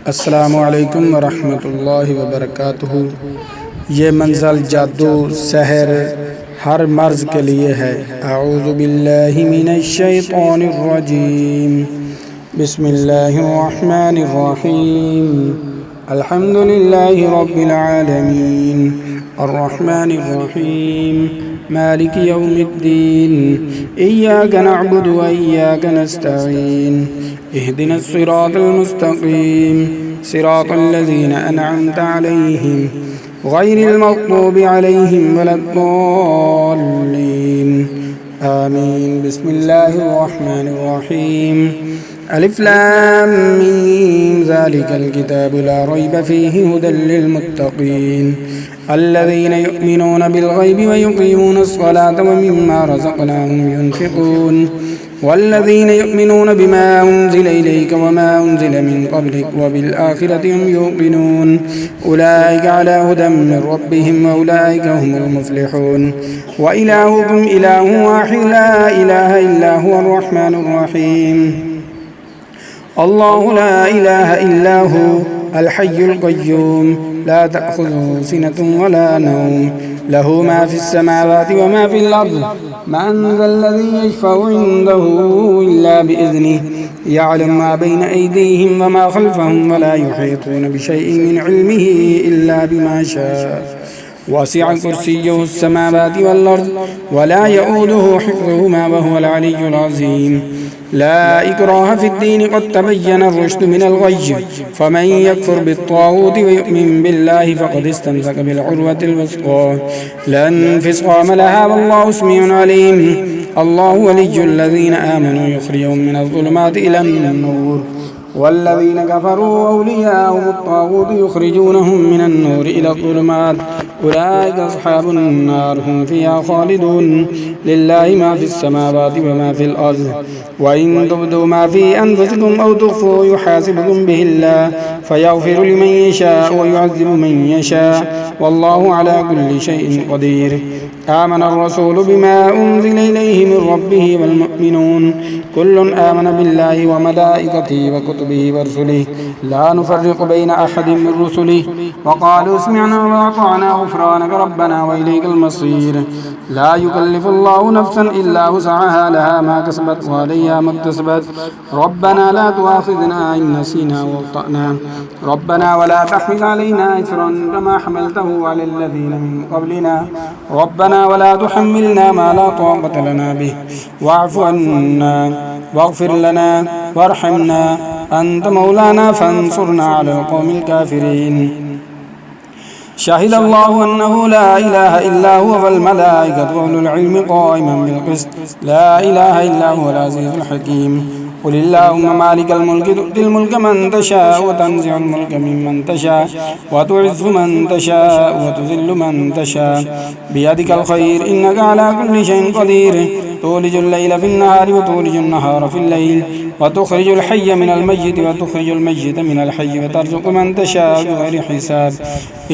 अस्सलामु अलैकुम वरहमतुल्लाहि वबरकातुहू। ये मंज़ल जादू सहर हर मर्ज़ के लिए है। अऊज़ु बिल्लाहि मिनश शैतानिर रजीम। बिस्मिल्लाहिर रहमानिर रहीम। अल्हम्दुलिल्लाहि रब्बिल आलमीन अर्रहमानिर रहीम मालिकि यौमिद्दीन इय्याका नअबुदु व इय्याका नस्तईन इहदिनस सिरातल मुस्तक़ीम सिरातल लज़ीना अनअमता अलैहिम गैरिल मग़्ज़ूबि अलैहिम वलद्दाल्लीन आमीन। बिस्मिल्लाहिर रहमानिर रहीम। अलिफ लाम मीम ज़ालिकल किताबु ला रैब फ़ीहि हुदल लिलमुत्तक़ीन अल्लज़ीना युमिनूना बिलग़ैबि व युक़ीमूनस स्वलाता व मिम्मा रज़क़नाहुम युनफ़िक़ून वल्लज़ीना युमिनूना बिमा उन्ज़िला इलैका व मा उन्ज़िला मिन क़ब्लिक व बिल आख़िरति हुम युक़िनून उलाइका अला हुदम मिन रब्बिहिम व उलाइका हुमुल मुफ़्लिहून। व इलाहुकुम इलाहुन वाहिद ला इलाहा इल्ला हुवल रहमानुर रहीम। अल्लाहु ला इलाहा इल्ला हु अल हय्युल क़य्यूम ला तअख़ुज़ुहु सिनतुन व ला नौम लहु मा फ़िस समावाति व मा फ़िल अर्ज़ मन ज़ल्लज़ी यशफ़अु इंदहु इल्ला बिइज़्निहि यअलमु मा बैन अयदीहिम व मा ख़ल्फ़हुम व ला युहीतूना बिशैइन मिन इल्मिहि इल्ला बिमा शाअ वसिअ कुर्सिय्युहु अस्समावाति वल अर्ज़ व ला यऊदुहु हिफ़्ज़ुहुमा व हुवल अलिय्युल अज़ीम। ला इक्राह फ़िद्दीन क़द तबय्यन अर्रुश्द मिनल ग़य्य फ़मन यकफ़ुर बित्ताग़ूति व यु'मिन बिल्लाहि फ़क़द इस्तमसक बिल'उर्वतिल वुस्क़ा ला इंफ़िसाम लहा वल्लाहु समीउन अलीम। अल्लाहु वलिय्युल लज़ीना आमनू युख़रिजुहुम मिनज़ ज़ुलुमाति इलन नूर वल्लज़ीना कफ़रू अवलियाउहुमुत ताग़ूत युख़रिजूनहुम मिनन नूरि इलज़ ज़ुलुमात उलाइका अस्हाबुन नार हुम फ़ीहा ख़ालिदून लिल्लाहि मा फ़िस समावाति व मा फ़िल अर्ज़ व इन तुब्दू मा फ़ी अनफ़ुसिकुम औ तुख़्फ़ूहु युहासिबकुम बिहिल्लाह फ़यग़फ़िरु लिमन यशाअ व युअज़्ज़िबु मन यशाअ वल्लाहु अला कुल्लि शैइन क़दीर। आमनर रसूलु बिमा उन्ज़िला इलैहि मिन रब्बिहि वल मुअ्मिनून कुल्लुन आमन बिल्लाहि व मलाइकतिहि व कुतुबिहि व रुसुलिहि ला नुफ़र्रिक़ु बैन अहदिम मिन रुसुलिहि व क़ालू समिअना व अताअना ग़ुफ़रानक रब्बना व इलैकल मसीर। ला युकल्लिफ़ुल्लाहु नफ़्सन इल्ला वुसअहा लहा मा कसबत व अलैहा मक्तसबत रब्बना ला तुआख़िज़ना इन नसीना व अख़्तअना रब्बना व ला तहमिल अलैना इस्रन कमा हमलतहु अलल लज़ीना मिन क़ब्लिना रब्बना व ला तुहम्मिलना मा ला ताक़त लना बिहि वअफ़ु अन्ना वग़फ़िर लना वरहमना अंत मौलाना फ़ंसुरना अलल क़ौमिल काफ़िरीन। शहिदल्लाहु अन्नहु ला इलाहा इल्ला हुव वल मलाइकतु व उलुल इल्मि क़ाइमन बिल क़िस्त ला इलाहा इल्ला हुवल अज़ीज़ुल हकीम। क़ुलिल्लाहुम्मा मालिकल मुल्कि तु'तिल मुल्का मन तशाअ व तंज़िउल मुल्का मिम्मन तशाअ व तु'इज़्ज़ु मन तशाअ व तुज़िल्लु मन तशाअ बियदिकल ख़ैर इन्नका अला कुल्लि शैइन क़दीर। तूलिजुल लैला फ़िन्नहारि व तूलिजुन नहारा फ़िल्लैल व तुख़रिजुल हय्य मिनल मय्यिति व तुख़रिजुल मय्यिता मिनल हय्यि व तर्ज़ुक़ु मन तशाअ बिग़ैरि हिसाब।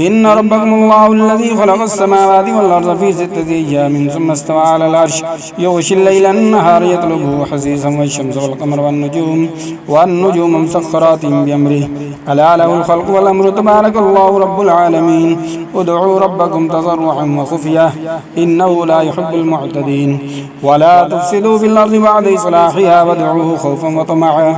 इन्न रब्बकुमुल्लाहु अल्लज़ी ख़लक़स समावाति वल अर्ज़ फ़ी सित्तति अय्यामिन सुम्मा इस्तवा अलल अर्श युग़शिल लैला अन्नहारा यत्लुबुहु हसीसन वश्शम्सा वल क़मरा वन्नुजूम मुसख़्ख़रातिन बिअम्रिहि अला लहुल ख़ल्क़ु वल अम्रु तबारकल्लाहु रब्बुल आलमीन। उदዑ रब्बकुम तज़र्रुअन व ख़ुफ़िय्यह इन्नहु ला युहिब्बुल मुअ्तदीन व ला तुफ़्सिदू फ़िल अर्ज़ि बअद इस्लाहिहा वद्उहु ख़ौफ़न व तमअन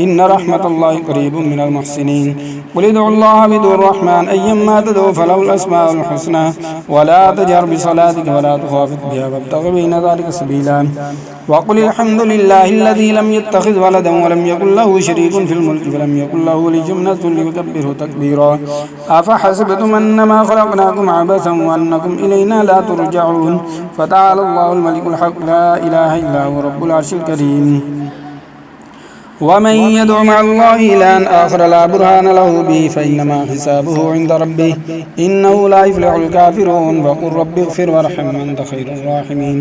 इन्न रहमतल्लाहि क़रीबुम मिनल मुहसिनीन। क़ुल उदउल्लाह बिदुर रहमान अय्यम्मा तदउ फलहुल अस्माउल हुस्ना व ला तजहर बिसलातिका व ला तुख़ाफ़ित बिहा वब्तग़ि बैन ज़ालिका सबीला। वक़ुलिल हम्दुलिल्लाहि अल्लज़ी लम यत्तख़िज़ वलदन व लम यकुल लहु शरीकुन फ़िल मुल्कि व लम यकुल लहु वलिय्युन मिनज़ ज़ुल्लि युकब्बिरहु तकबीरा। अफ़हसिबतुम अन्नमा ख़लक़नाकुम अबसन व अन्नकुम इलैना ला तुरजऊन फ़तआलल्लाहुल मलिकुल हक़्क़ ला इलाहा इल्ला हुवा रब्बुल अर्शिल करीम। वमन यदउ मअल्लाहि इलाहन आख़र ला बुरहान लहु बिहि फ़इन्नमा हिसाबुहु इंद रब्बिहि इन्नहु ला युफ़्लिहुल काफ़िरून। वक़ुल रब्बिग़फ़िर वरहम व अंत ख़ैरुर राहिमीन।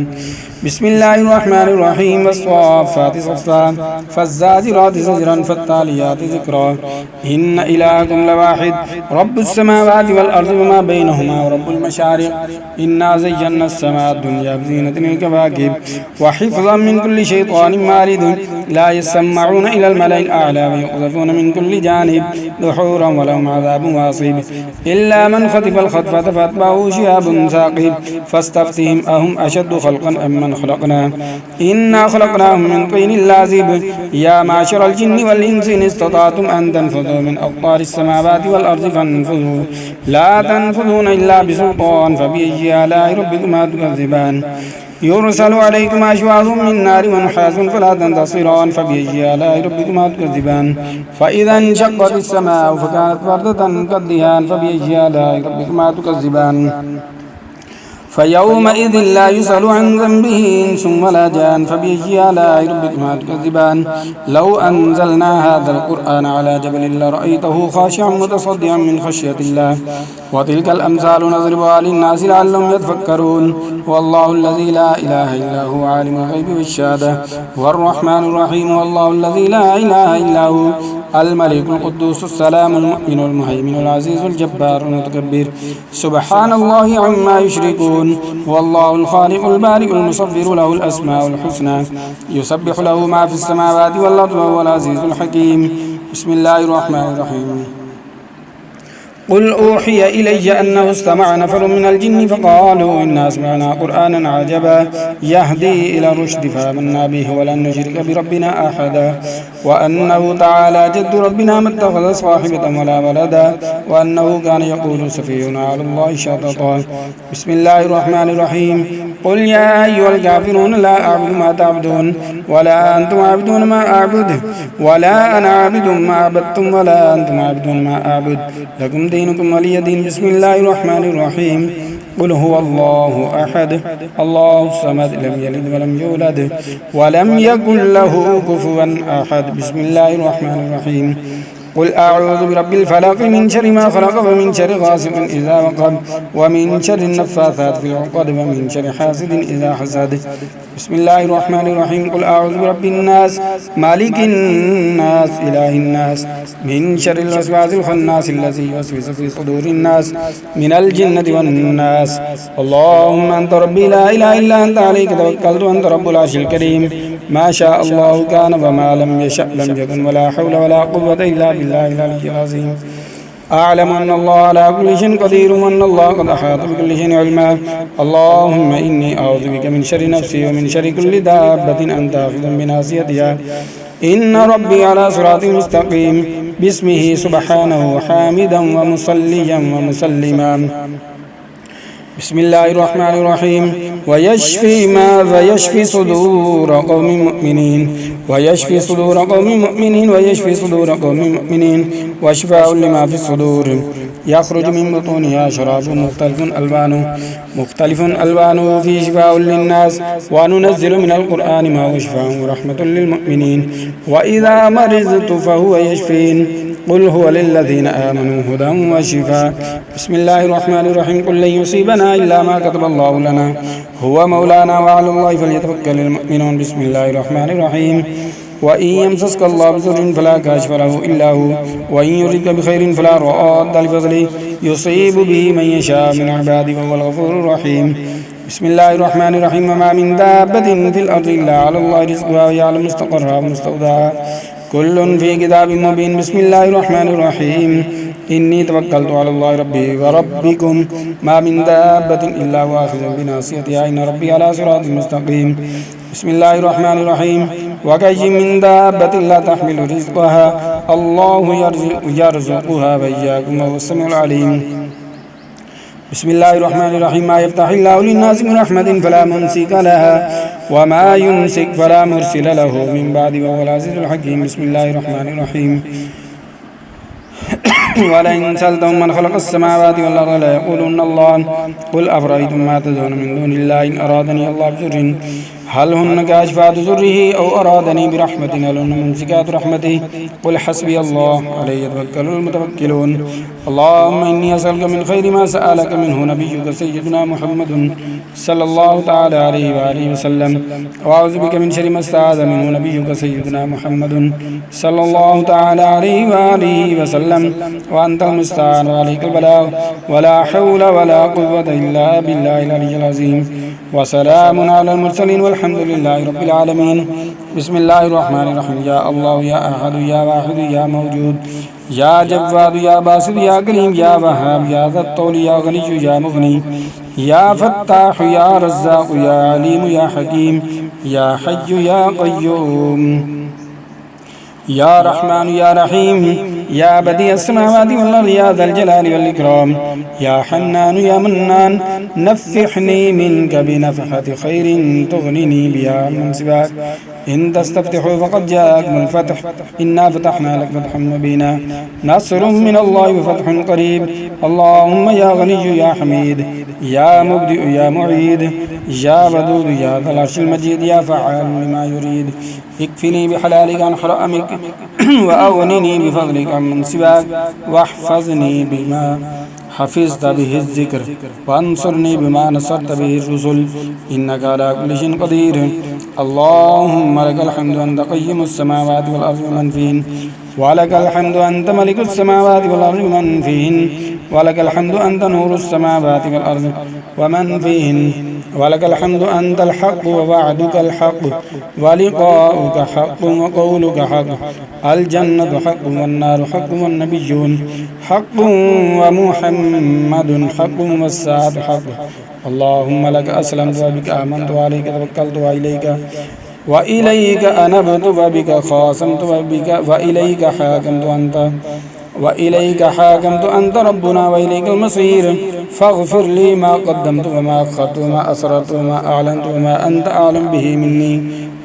بسم الله الرحمن الرحيم والصافات صفا فالزاجرات زجرا فالتاليات ذكرا إن إلهكم لواحد رب السماوات والأرض وما بينهما ورب المشارق إنا زينا السماء الدنيا بزينة الكواكب وحفظا من كل شيطان مارد لا يسمعون إلى الملأ الأعلى ويقذفون من كل جانب دحورا ولهم عذاب واصب إلا من خطف الخطفة فأتبعه شهاب ثاقب فاستفتهم أهم أشد خلقا أم من خلقنا إنا خلقناهم من طين لازب يا معشر الجن والإنس إن استطعتم أن تنفذوا من أقطار السماوات والأرض فانفذوا لا تنفذون إلا بسلطان فبأي آلاء ربكما تكذبان يرسل عليكم أشواظ من نار ونحاس فلا تنتصران فبأي آلاء ربكما تكذبان فإذا انشقت السماء فكانت وردة كالدهان فبأي آلاء ربكما تكذبان فيومئذ لا يسأل عن ذنبه إنس ولا جان فبأي آلاء ربكما تكذبان لو أنزلنا هذا القرآن على جبل لرأيته خاشعا متصدعا من خشية الله وتلك الأمثال نضربها للناس لعلهم يتفكرون والله الذي لا إله إلا هو عالم الغيب والشهادة والرحمن الرحيم والله الذي لا إله إلا هو الملك القدوس السلام المؤمن المهيمن العزيز الجبار المتكبر سبحان الله عما يشركون والله الخالق البارئ المصور له الأسماء الحسنى يسبح له ما في السماوات والأرض وهو العزيز الحكيم بسم الله الرحمن الرحيم قل أوحي إلي أنه استمع نفر من الجن فقالوا إنا سمعنا قرآنا عجبا يهدي إلى الرشد فآمنا به ولن نشرك بربنا أحدا وأنه تعالى جد ربنا ما اتخذ صاحبة ولا ولدا وأنه كان يقول سفيهنا على الله شططا بسم الله الرحمن الرحيم قل يا أيها الكافرون لا أعبد ما تعبدون ولا أنتم عابدون ما أعبد ولا أنا عابد ما عبدتم ولا أنتم عابدون ما أعبد لكم دينكم ولي دين بسم الله الرحمن الرحيم قل هو الله أحد الله الصمد لم يلد ولم يولد ولم يكن له كفوا أحد بسم الله الرحمن الرحيم قل أعوذ برب الفلق من شر ما خلق ومن شر غاسق إذا وقب ومن شر النفاثات في العقد ومن شر حاسد إذا حسد بسم الله الرحمن الرحيم قل أعوذ برب الناس مالك الناس إله الناس من شر الوسواس الخناس الذي يوسوس في صدور الناس من الجنة والناس اللهم أنت ربي لا إله إلا أنت عليك توكلت وأنت رب العرش الكريم ما شاء الله كان وما لم يشأ لم يكن ولا حول ولا قوة إلا بالله العلي العظيم أعلم أن الله على كل شيء قدير وأن الله قد أحاط بكل شيء علما اللهم إني أعوذ بك من شر نفسي ومن شر كل دابة أنت آخذ بناصيتها إن ربي على صراط مستقيم باسمه سبحانه حامدا ومصليا ومسلما بسم الله الرحمن الرحيم ويشفي صدور قوم مؤمنين ويشفي صدور قوم مؤمنين ويشفي صدور قوم مؤمنين وشفاء لما في الصدور يخرج من بطونها شراب مختلف ألوانه فيه شفاء للناس وننزل من القرآن ما هو شفاء ورحمة للمؤمنين وإذا مرضت فهو يشفين قل هو للذين آمنوا هدى وشفاء بسم الله الرحمن الرحيم قل لن يصيبنا إلا ما كتب الله لنا هو مولانا وعلى الله فليتوكل المؤمنون بسم الله الرحمن الرحيم وإن يمسسك الله بضر فلا كاشف له إلا هو وإن يردك بخير فلا راد لفضله يصيب به من يشاء من عباده وهو الغفور الرحيم بسم الله الرحمن الرحيم وما من دابة في الأرض إلا على الله رزقها ويعلم مستقرها ومستودعها كل في كتاب مبين بسم الله الرحمن الرحيم إني توكلت على الله ربي وربكم ما من دابة إلا هو آخذ بناصيتها إن ربي على صراط مستقيم بسم الله الرحمن الرحيم وكأي من دابة لا تحمل رزقها الله يرزقها وإياكم وهو السميع العليم بسم الله الرحمن الرحيم ما يفتح الله للناس من رحمة فلا ممسك لها وما يمسك فلا مرسل له من بعد وهو العزيز الحكيم بسم الله الرحمن الرحيم ولئن سألتهم من خلق السماوات والأرض ليقولن الله قل أفرأيتم ما تدعون من دون الله إن أرادني الله بضر هل هن كاشفات ضره أو أرادني برحمة هل هن ممسكات رحمته قل حسبي الله عليه يتوكل المتوكلون اللهم إني أسألك من خير ما سألك منه نبيك سيدنا محمد صلى الله تعالى عليه وآله وسلم وأعوذ بك من شر ما استعاذ منه نبيك سيدنا محمد صلى الله تعالى عليه وآله وسلم وأنت المستعان وعليك البلاغ ولا حول ولا قوة إلا بالله العلي العظيم وسلام على المرسلين والحمد لله رب العالمين بسم الله الرحمن الرحيم يا الله يا أحد يا واحد يا موجود يا جواد يا باسط يا كريم يا وهاب يا ذا الطول يا غني يا مغني يا فتاح يا رزاق يا عليم يا حكيم يا حي يا قيوم يا رحمن يا رحيم يا بديع السماوات والأرض يا ذا الجلال والإكرام يا حنان يا منان نفحني منك بنفحة خير تغنني بها من سواك إن تستفتحوا فقد جاءكم الفتح إنا فتحنا لك فتحا مبينا نصر من الله وفتح قريب اللهم يا غني يا حميد يا مبدئ يا معيد يا ودود يا ذا العرش المجيد يا فعال لما يريد اكفني بحلالك عن حرامك وأغنني بفضلك عمن سواك واحفظني بما حفظت به الذكر وانصرني بما نصرت به الرسل إنك على كل شيء قدير اللهم لك الحمد أنت قيم السماوات والأرض ومن فيهن ولك الحمد أنت ملك السماوات والأرض ومن فيهن ولك الحمد أنت نور السماوات والأرض ومن فيهن ولك الحمد أنت الحق ووعدك الحق ولقاؤك حق وقولك حق الجنة حق والنار حق والنبيون حق ومحمد حق والساعة حق اللهم لك أسلمت وبك آمنت وعليك توكلت وإليك أنبت وبك خاصمت وإليك حاكمت أنت ربنا وإليك المصير فاغفر لي ما قدمت وما أخرت وما أسررت وما أعلنت وما أنت أعلم به مني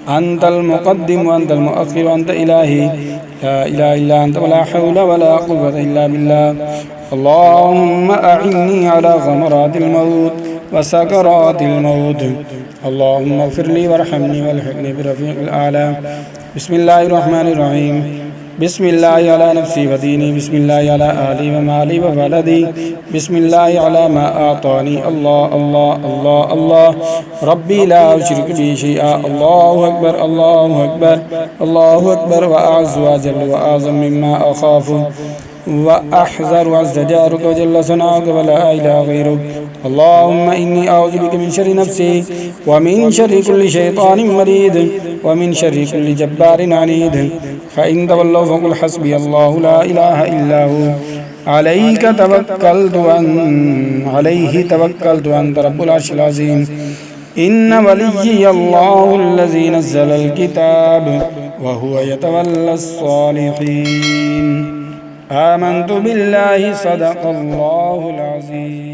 أنت المقدم وأنت المؤخر وأنت إلهي لا إله إلا أنت ولا حول ولا قوة إلا بالله اللهم أعني على غمرات الموت وسكرات الموت اللهم اغفر لي وارحمني والحقني برفيق الأعلى بسم الله الرحمن الرحيم بسم الله على نفسي وديني بسم الله على أهلي ومالي وولدي بسم الله على ما أعطاني الله الله الله الله ربي لا أشرك به شيئا الله أكبر الله أكبر الله أكبر وأعز وأجل وأعظم مما أخاف وأحذر عز جارك وجل ثناؤك ولا إله غيرك اللهم إني أعوذ بك من شر نفسي ومن شر كل شيطان مريد ومن شر كل جبار عنيد فإن تولوا فقل حسبي الله لا إله إلا هو عليه توكلت أنت رب العرش العظيم إن وليي الله الذي نزل الكتاب وهو يتولى الصالحين آمنت بالله صدق الله العظيم.